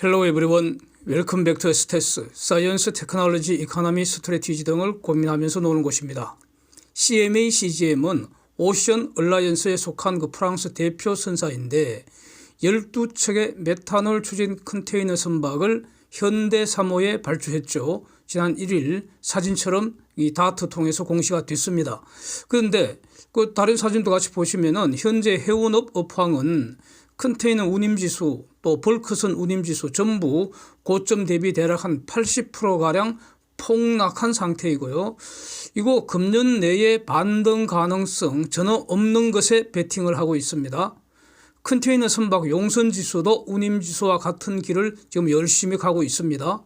Hello everyone. Welcome back to STS, 사이언스, 테크놀로지, 이코노미, 스트래티지 등을 고민하면서 노는 곳입니다. CMA CGM은 오션 얼라이언스에 속한 그 프랑스 대표 선사인데 12척의 메탄올 추진 컨테이너 선박을 현대3호에 발주했죠. 지난 1일 사진처럼 이 다트 통해서 공시가 됐습니다. 그런데 그 다른 사진도 같이 보시면은 현재 해운업 업황은 컨테이너 운임지수 또 벌크선 운임지수 전부 고점 대비 대략 한 80%가량 폭락한 상태이고요. 이거 금년 내에 반등 가능성 전혀 없는 것에 베팅을 하고 있습니다. 컨테이너 선박 용선지수도 운임지수와 같은 길을 지금 열심히 가고 있습니다.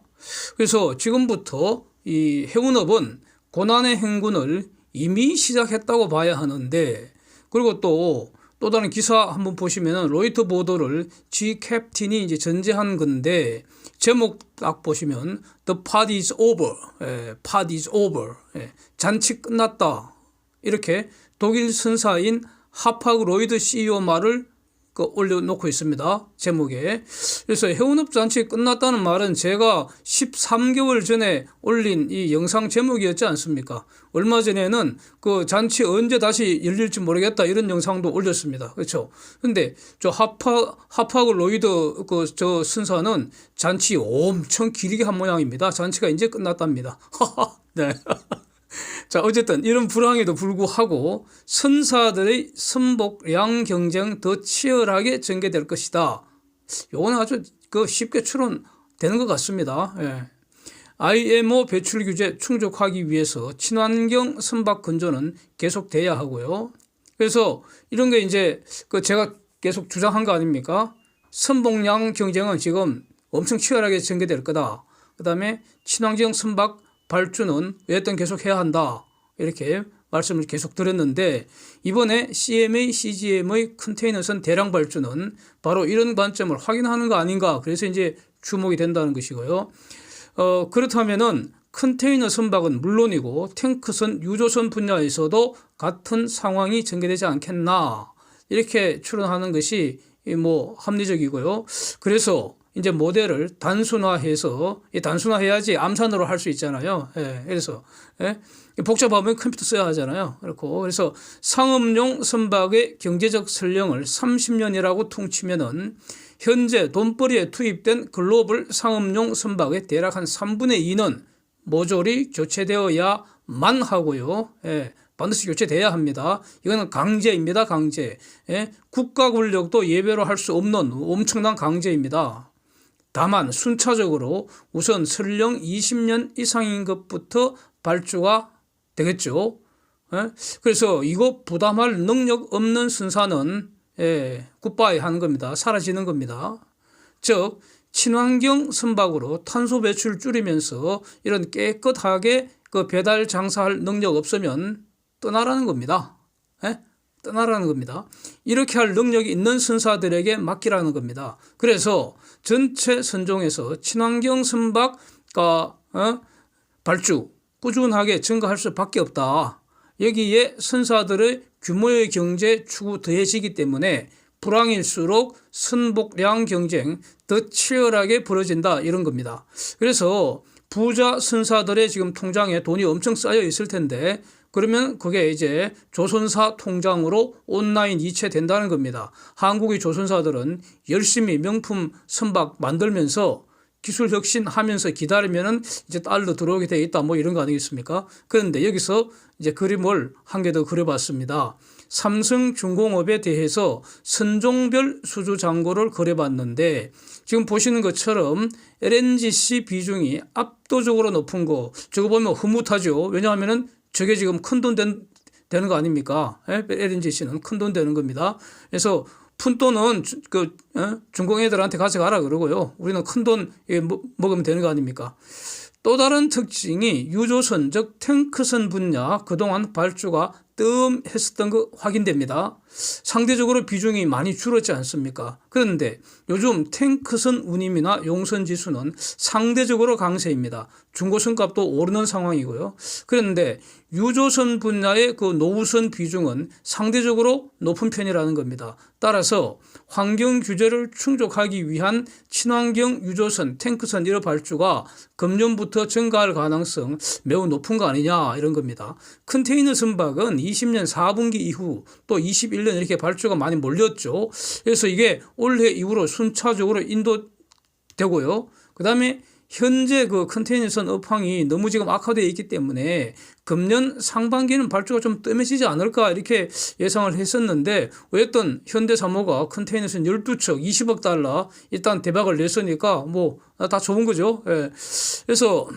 그래서 지금부터 이 해운업은 고난의 행군을 이미 시작했다고 봐야 하는데, 그리고 또 다른 기사 한번 보시면은 로이터 보도를 G 캡틴이 이제 전제한 건데, 제목 딱 보시면 The party is over, party is over, 잔치 끝났다, 이렇게 독일 선사인 하파그 로이드 CEO 말을 올려놓고 있습니다. 제목에. 그래서 해운업 잔치 끝났다는 말은 제가 13개월 전에 올린 이 영상 제목이었지 않습니까? 얼마 전에는 그 잔치 언제 다시 열릴지 모르겠다 이런 영상도 올렸습니다. 그렇죠? 근데 저 하파그 로이드 저 선사는 잔치 엄청 길게 한 모양입니다. 잔치가 이제 끝났답니다. 네. 자, 어쨌든 이런 불황에도 불구하고 선사들의 선복량 경쟁 더 치열하게 전개될 것이다. 요건 아주 쉽게 추론되는 것 같습니다. 예. IMO 배출 규제 충족하기 위해서 친환경 선박 건조는 계속돼야 하고요. 그래서 이런 게 이제 제가 계속 주장한 거 아닙니까? 선복량 경쟁은 지금 엄청 치열하게 전개될 거다. 그 다음에 친환경 선박 발주는 어쨌든 계속 해야 한다, 이렇게 말씀을 계속 드렸는데, 이번에 CMA CGM의 컨테이너선 대량 발주는 바로 이런 관점을 확인하는 거 아닌가, 그래서 이제 주목이 된다는 것이고요. 그렇다면은 컨테이너 선박은 물론이고 탱크선, 유조선 분야에서도 같은 상황이 전개되지 않겠나, 이렇게 추론하는 것이 합리적이고요. 그래서 이제 모델을 단순화해서, 단순화해야지 암산으로 할 수 있잖아요. 그래서 복잡하면 컴퓨터 써야 하잖아요. 그래서 상업용 선박의 경제적 설령을 30년이라고 퉁치면은 현재 돈벌이에 투입된 글로벌 상업용 선박의 대략 한 3분의 2는 모조리 교체되어야만 하고요. 반드시 교체돼야 합니다. 이거는 강제입니다. 강제. 국가 권력도 예외로 할 수 없는 엄청난 강제입니다. 다만 순차적으로 우선 설령 20년 이상인 것부터 발주가 되겠죠. 그래서 이거 부담할 능력 없는 선사는 굿바이 하는 겁니다. 사라지는 겁니다. 즉 친환경 선박으로 탄소 배출 줄이면서 이런 깨끗하게 배달 장사할 능력 없으면 떠나라는 겁니다. 떠나라는 겁니다. 이렇게 할 능력이 있는 선사들에게 맡기라는 겁니다. 그래서 전체 선종에서 친환경 선박과 발주 꾸준하게 증가할 수밖에 없다. 여기에 선사들의 규모의 경제 추구 더해지기 때문에 불황일수록 선복량 경쟁 더 치열하게 벌어진다, 이런 겁니다. 그래서 부자 선사들의 지금 통장에 돈이 엄청 쌓여 있을 텐데, 그러면 그게 이제 조선사 통장으로 온라인 이체된다는 겁니다. 한국의 조선사들은 열심히 명품 선박 만들면서 기술 혁신하면서 기다리면은 이제 달러 들어오게 돼 있다, 이런 거 아니겠습니까? 그런데 여기서 이제 그림을 한 개 더 그려봤습니다. 삼성중공업에 대해서 선종별 수주 잔고를 그려봤는데, 지금 보시는 것처럼 LNGC 비중이 압도적으로 높은 거, 저거 보면 흐뭇하죠. 왜냐하면은 저게 지금 큰 돈 되는 거 아닙니까? LNGC는 큰 돈 되는 겁니다. 그래서 푼돈은 중공 애들한테 가져가라 그러고요. 우리는 큰 돈 먹으면 되는 거 아닙니까? 또 다른 특징이 유조선, 즉 탱크선 분야 그동안 발주가 뜨끔했었던 거 확인됩니다. 상대적으로 비중이 많이 줄었지 않습니까? 그런데 요즘 탱크선 운임이나 용선 지수는 상대적으로 강세입니다. 중고선 값도 오르는 상황이고요. 그런데 유조선 분야의 그 노후선 비중은 상대적으로 높은 편이라는 겁니다. 따라서 환경 규제를 충족하기 위한 친환경 유조선, 탱크선 이런 발주가 금년부터 증가할 가능성 매우 높은 거 아니냐 이런 겁니다. 컨테이너 선박은 20년 4분기 이후 또 21년 이렇게 발주가 많이 몰렸죠. 그래서 이게 올해 이후로 순차적으로 인도되고요. 그다음에 현재 그 컨테이너선 업황이 너무 지금 악화되어 있기 때문에 금년 상반기는 발주가 좀 뜸해지지 않을까 이렇게 예상을 했었는데 어쨌든 현대사모가 컨테이너선 12척 20억 달러 일단 대박을 냈으니까 뭐 다 좋은 거죠. 예. 그래서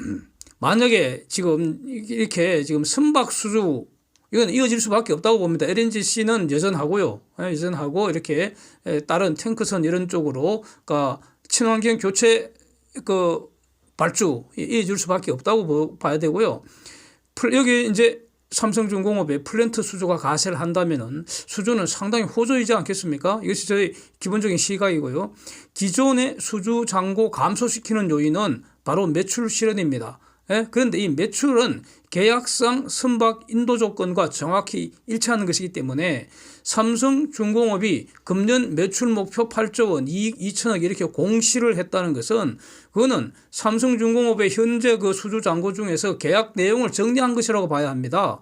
만약에 지금 이렇게 지금 선박 수주 이건 이어질 수밖에 없다고 봅니다. LNGC는 여전하고요. 여전하고 이렇게 다른 탱크선 이런 쪽으로 그러니까 친환경 교체 그 발주 이어질 수밖에 없다고 봐야 되고요. 여기 이제 삼성중공업의 플랜트 수주가 가세를 한다면은 수주는 상당히 호조이지 않겠습니까? 이것이 저희 기본적인 시각이고요. 기존의 수주 잔고 감소시키는 요인은 바로 매출 실현입니다. 그런데 이 매출은 계약상 선박 인도 조건과 정확히 일치하는 것이기 때문에 삼성중공업이 금년 매출 목표 8조 원, 이익 2천억 이렇게 공시를 했다는 것은 그거는 삼성중공업의 현재 그 수주 잔고 중에서 계약 내용을 정리한 것이라고 봐야 합니다.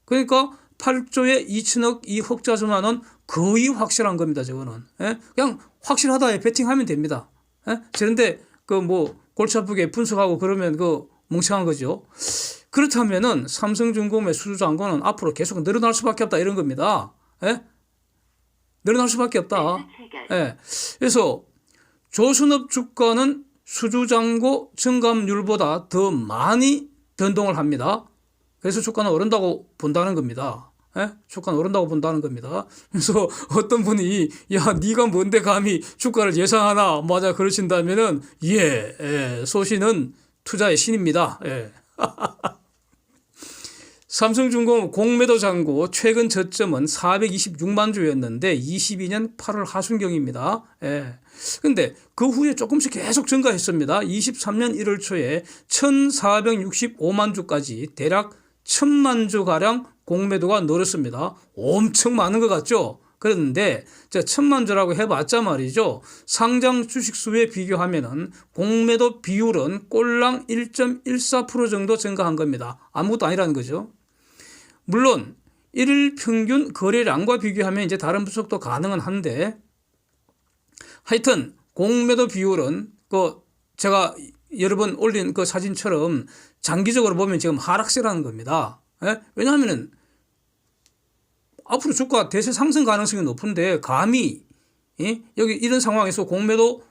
그러니까 8조에 2천억 이 흑자 전환은 거의 확실한 겁니다. 저거는 그냥 확실하다에 베팅하면 됩니다. 그런데 그 뭐 골치 아프게 분석하고 그러면 그 멍청한 거죠. 그렇다면은 삼성중공업의 수주 잔고는 앞으로 계속 늘어날 수밖에 없다 이런 겁니다. 늘어날 수밖에 없다. 그래서 조선업 주가는 수주 잔고 증감률보다 더 많이 변동을 합니다. 그래서 주가는 오른다고 본다는 겁니다. 주가는 오른다고 본다는 겁니다. 그래서 어떤 분이 야 네가 뭔데 감히 주가를 예상하나 맞아 그러신다면은 소신은 투자의 신입니다. 삼성중공업 공매도 잔고 최근 저점은 426만 주였는데 22년 8월 하순경입니다. 그런데 그 후에 조금씩 계속 증가했습니다. 23년 1월 초에 1465만 주까지 대략 1000만 주가량 공매도가 늘었습니다. 엄청 많은 것 같죠? 그런데 1000만 주라고 해봤자 말이죠. 상장 주식 수에 비교하면은 공매도 비율은 꼴랑 1.14% 정도 증가한 겁니다. 아무것도 아니라는 거죠. 물론 일일 평균 거래량과 비교하면 이제 다른 분석도 가능은 한데 하여튼 공매도 비율은 그 제가 여러 번 올린 그 사진처럼 장기적으로 보면 지금 하락세라는 겁니다. 왜냐하면은 앞으로 주가 대세 상승 가능성이 높은데 감히 여기 이런 상황에서 공매도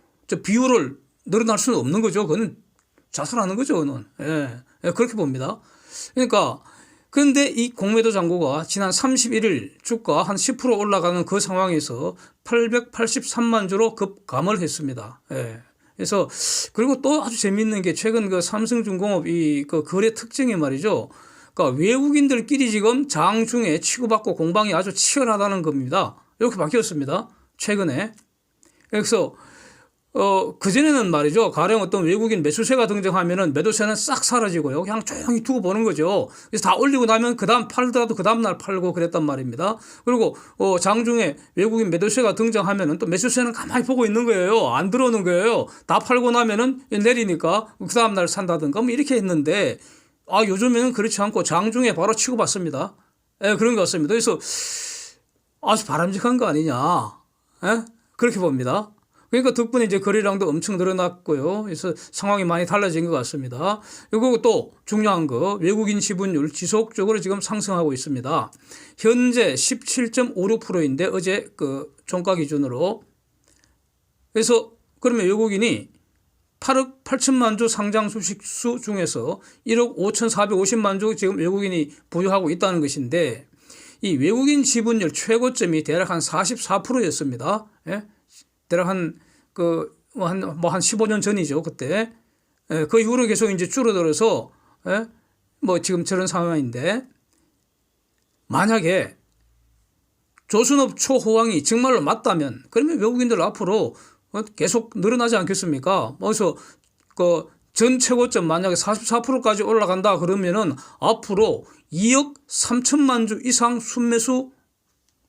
비율을 늘어날 수는 없는 거죠. 그건 자살하는 거죠. 그건. 그렇게 봅니다. 그러니까 그런데 이 공매도 잔고가 지난 31일 주가 한 10% 올라가는 그 상황에서 883만 주로 급감을 했습니다. 그래서 그리고 또 아주 재미있는 게 최근 그 삼성중공업 이 그 거래 특징이 말이죠. 그러니까 외국인들끼리 지금 장중에 치고받고 공방이 아주 치열하다는 겁니다. 이렇게 바뀌었습니다. 최근에. 그래서 그전에는 말이죠. 가령 어떤 외국인 매수세가 등장하면은 매도세는 싹 사라지고요. 그냥 조용히 두고 보는 거죠. 그래서 다 올리고 나면 그 다음 팔더라도 그 다음날 팔고 그랬단 말입니다. 그리고 장중에 외국인 매도세가 등장하면은 또 매수세는 가만히 보고 있는 거예요. 안 들어오는 거예요. 다 팔고 나면은 내리니까 그 다음날 산다든가 뭐 이렇게 했는데 요즘에는 그렇지 않고 장중에 바로 치고받습니다. 그런 것 같습니다. 그래서 아주 바람직한 거 아니냐. 그렇게 봅니다. 그러니까 덕분에 이제 거래량도 엄청 늘어났고요. 그래서 상황이 많이 달라진 것 같습니다. 그리고 또 중요한 거 외국인 지분율 지속적으로 지금 상승하고 있습니다. 현재 17.56%인데 어제 그 종가 기준으로. 그래서 그러면 외국인이 8억 8천만 주 상장 주식수 중에서 1억 5,450만 주 지금 외국인이 보유하고 있다는 것인데 이 외국인 지분율 최고점이 대략 한 44%였습니다. 대략 한 15년 전이죠. 그때. 그 이후로 계속 이제 줄어들어서 뭐 지금 저런 상황인데 만약에 조선업 초호황이 정말로 맞다면 그러면 외국인들 앞으로 계속 늘어나지 않겠습니까? 그래서 그 전 최고점 만약에 44%까지 올라간다 그러면은 앞으로 2억 3천만 주 이상 순매수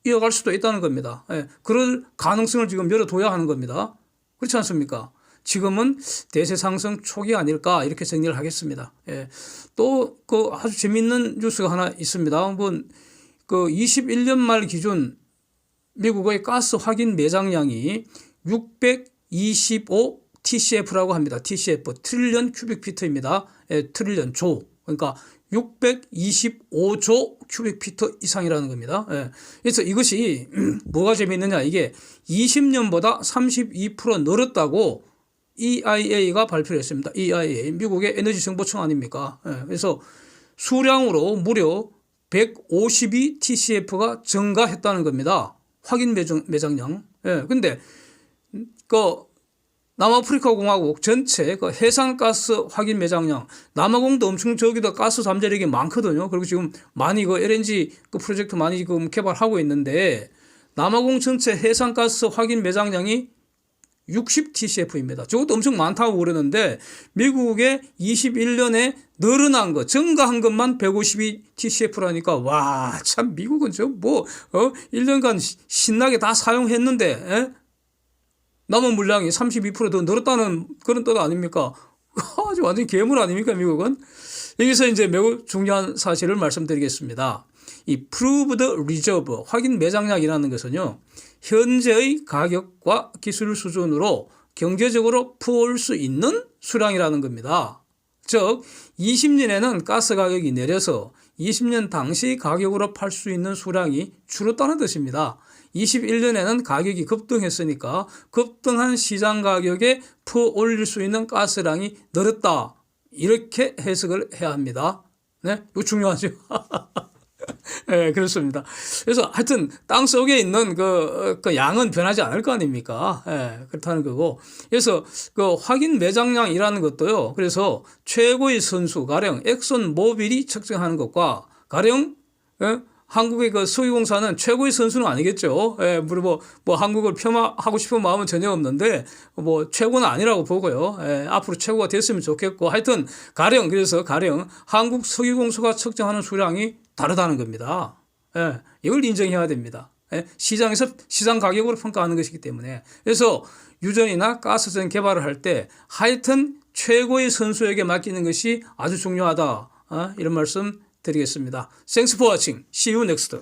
이어갈 수도 있다는 겁니다. 예, 그럴 가능성을 지금 열어둬야 하는 겁니다. 그렇지 않습니까? 지금은 대세 상승 초기 아닐까 이렇게 정리를 하겠습니다. 예, 또 그 아주 재밌는 뉴스가 하나 있습니다. 한번 그 21년 말 기준 미국의 가스 확인 매장량이 625 TCF라고 합니다. TCF 트릴리언 큐빅피트입니다. 예, 트릴리언 조. 그러니까 625조 큐빅피트 이상이라는 겁니다. 예. 그래서 이것이 뭐가 재미있느냐, 이게 20년보다 32% 늘었다고 EIA가 발표를 했습니다. EIA 미국의 에너지 정보청 아닙니까? 예. 그래서 수량으로 무려 152 TCF가 증가했다는 겁니다. 확인 매장량. 예. 근데 그 남아프리카 공화국 전체 그 해상가스 확인 매장량, 남아공도 엄청 저기다 가스 잠재력이 많거든요. 그리고 지금 많이 그 LNG 그 프로젝트 많이 지금 개발하고 있는데 남아공 전체 해상가스 확인 매장량이 60 TCF입니다. 저것도 엄청 많다고 그러는데 미국의 21년에 늘어난 거, 증가한 것만 152 TCF라니까 와, 참 미국은 저 뭐 1년간 신나게 다 사용했는데 에? 남은 물량이 32%더 늘었다는 그런 뜻 아닙니까? 아주 완전히 괴물 아닙니까, 미국은? 여기서 이제 매우 중요한 사실을 말씀드리겠습니다. 이 proved reserve, 확인 매장량이라는 것은요, 현재의 가격과 기술 수준으로 경제적으로 풀 수 있는 수량이라는 겁니다. 즉 20년에는 가스 가격이 내려서 20년 당시 가격으로 팔 수 있는 수량이 줄었다는 뜻입니다. 21년에는 가격이 급등했으니까 급등한 시장 가격에 퍼올릴 수 있는 가스량이 늘었다. 이렇게 해석을 해야 합니다. 네, 이거 중요하죠. 네, 그렇습니다. 그래서 하여튼 땅 속에 있는 그 양은 변하지 않을 거 아닙니까? 네, 그렇다는 거고. 그래서 그 확인 매장량이라는 것도요. 그래서 최고의 선수 가령 엑슨 모빌이 측정하는 것과 가령 한국의 그 석유공사는 최고의 선수는 아니겠죠. 예, 뭐 한국을 폄하하고 싶은 마음은 전혀 없는데 뭐 최고는 아니라고 보고요. 예, 앞으로 최고가 됐으면 좋겠고 하여튼 그래서 가령 한국 석유공사가 측정하는 수량이 다르다는 겁니다. 예, 이걸 인정해야 됩니다. 예, 시장에서 시장 가격으로 평가하는 것이기 때문에. 그래서 유전이나 가스전 개발을 할 때 하여튼 최고의 선수에게 맡기는 것이 아주 중요하다. 이런 말씀 드리겠습니다. Thanks for watching. See you next.